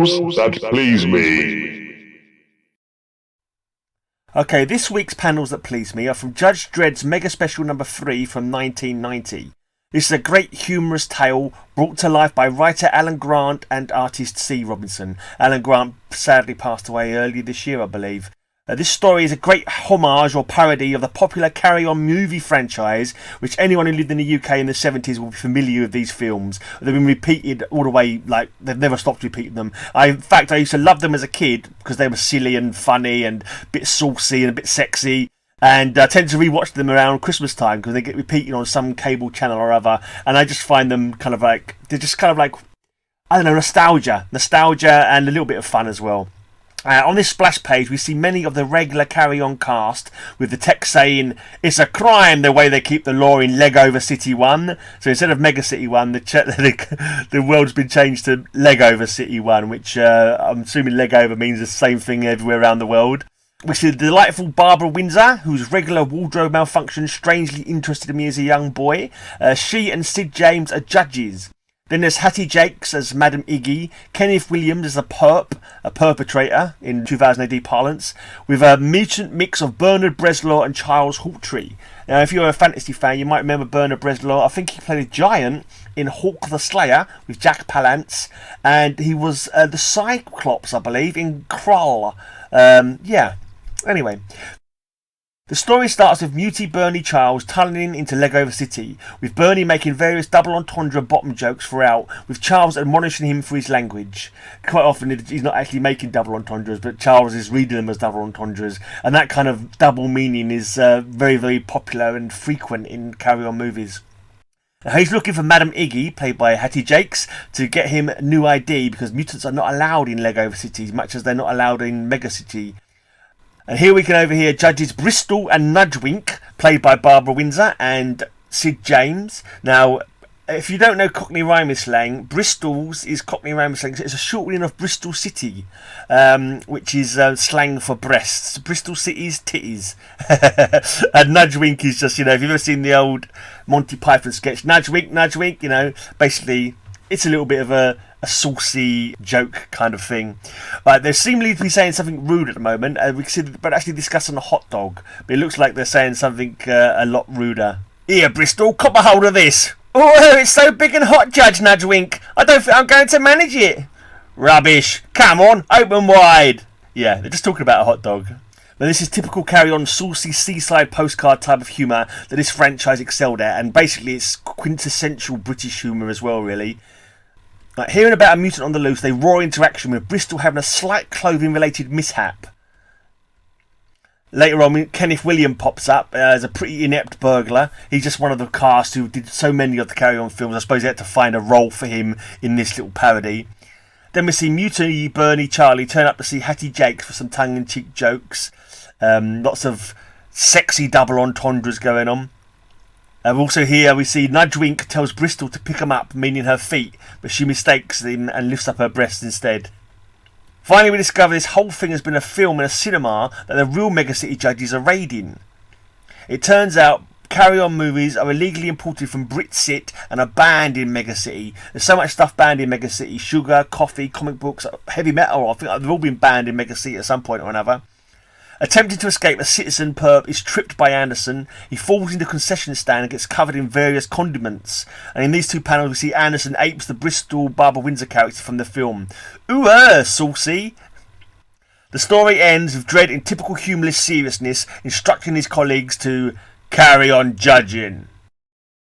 panels that please me. Okay, this week's panels that please me are from Judge Dredd's Mega-Special number 3 from 1990. This is a great humorous tale brought to life by writer Alan Grant and artist C. Robinson. Alan Grant sadly passed away earlier this year, I believe. This story is a great homage or parody of the popular Carry On movie franchise, which anyone who lived in the UK in the 70s will be familiar with these films. They've been repeated all the way, like, they've never stopped repeating them. In fact, I used to love them as a kid because they were silly and funny and a bit saucy and a bit sexy. And I tend to rewatch them around Christmas time because they get repeated on some cable channel or other. And I just find them kind of like, they're just kind of like, I don't know, nostalgia and a little bit of fun as well. On this splash page, we see many of the regular Carry On cast with the text saying, "It's a crime the way they keep the law in Legover City 1. So instead of Mega City 1, the world's been changed to Legover City 1, which I'm assuming Legover means the same thing everywhere around the world. We see the delightful Barbara Windsor, whose regular wardrobe malfunction strangely interested me as a young boy. She and Sid James are judges. Then there's Hattie Jakes as Madam Iggy, Kenneth Williams as a perpetrator in 2000 AD parlance, with a mutant mix of Bernard Bresslaw and Charles Hawtrey. Now, if you're a fantasy fan, you might remember Bernard Bresslaw. I think he played a giant in Hawk the Slayer with Jack Palance, and he was the Cyclops, I believe, in Krull. Anyway. The story starts with Muty Bernie Charles tunneling into Legover City, with Bernie making various double entendre bottom jokes throughout, with Charles admonishing him for his language. Quite often he's not actually making double entendres, but Charles is reading them as double entendres, and that kind of double meaning is very, very popular and frequent in Carry On movies. Now, he's looking for Madam Iggy, played by Hattie Jakes, to get him a new ID because mutants are not allowed in Legover City, much as they're not allowed in Mega City. And here we can overhear Judges Bristol and Nudgewink, played by Barbara Windsor and Sid James. Now, if you don't know Cockney rhyming slang, Bristol's is Cockney rhyming slang. It's a shortening of Bristol City, which is slang for breasts. Bristol City's titties. And Nudgewink is just, if you've ever seen the old Monty Python sketch, nudge wink, basically it's a little bit of a saucy joke kind of thing. Right, they seemingly to be saying something rude at the moment. We can see but actually discussing a hot dog. But it looks like they're saying something a lot ruder. Here, Bristol, cop a hold of this. Oh, it's so big and hot, Judge Nudgewink. I don't think I'm going to manage it. Rubbish. Come on, open wide. Yeah, they're just talking about a hot dog. Now, this is typical Carry On saucy seaside postcard type of humour that this franchise excelled at, and basically it's quintessential British humour as well, really. Like, hearing about a mutant on the loose, they roar into action with Bristol having a slight clothing-related mishap. Later on, Kenneth Williams pops up as a pretty inept burglar. He's just one of the cast who did so many of the Carry On films. I suppose they had to find a role for him in this little parody. Then we see Mutiny Bernie Charlie turn up to see Hattie Jakes for some tongue-in-cheek jokes. Lots of sexy double entendres going on. Also here we see Nudgewink tells Bristol to pick him up, meaning her feet, but she mistakes him and lifts up her breasts instead. Finally we discover this whole thing has been a film in a cinema that the real Mega City judges are raiding. It turns out Carry On movies are illegally imported from Brit-Cit and are banned in Mega City. There's so much stuff banned in Mega City: sugar, coffee, comic books, heavy metal. I think they've all been banned in Mega City at some point or another. Attempting to escape, a citizen perp is tripped by Anderson. He falls into a concession stand and gets covered in various condiments. And in these two panels we see Anderson apes the Bristol Barbara Windsor character from the film. Ooh, saucy! The story ends with Dredd in typical humorless seriousness instructing his colleagues to carry on judging.